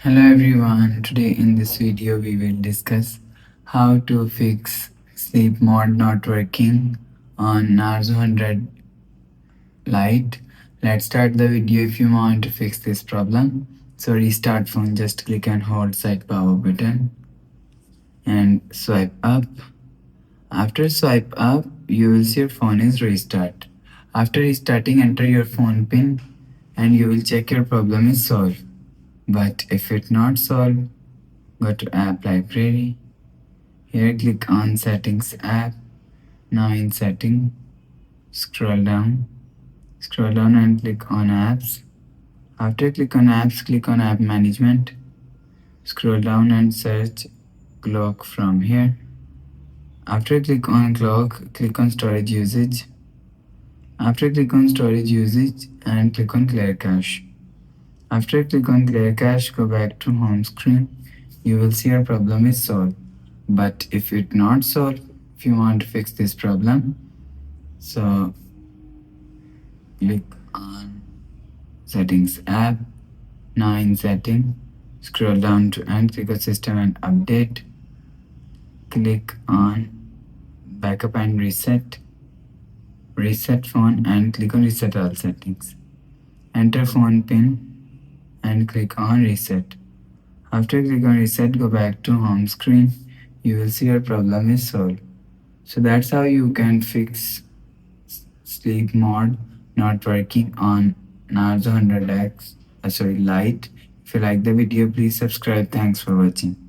Hello everyone, today in this video we will discuss how to fix sleep mode not working on Narzo 100 Lite. Let's start the video. If you want to fix this problem, so restart phone, just click and hold side power button and swipe up. After swipe up, you will see your phone is restart. After restarting, enter your phone pin and you will check your problem is solved. But if it not solved, go to app library. Here click on settings app. Now in setting, scroll down and click on apps. After click on apps, click on app management. Scroll down and search clock from here. After click on clock, click on storage usage. After click on storage usage and click on clear cache. After click on clear cache, go back to home screen. You will see your problem is solved. But if it not solved, if you want to fix this problem, so click on settings app. Now in setting, scroll down to and click on system and update. Click on backup and reset phone and click on reset all settings. Enter phone pin and click on reset. After click on reset, go back to home screen. You will see your problem is solved. So that's how you can fix sleep mode not working on Narzo 100X, Lite. If you like the video, please subscribe. Thanks for watching.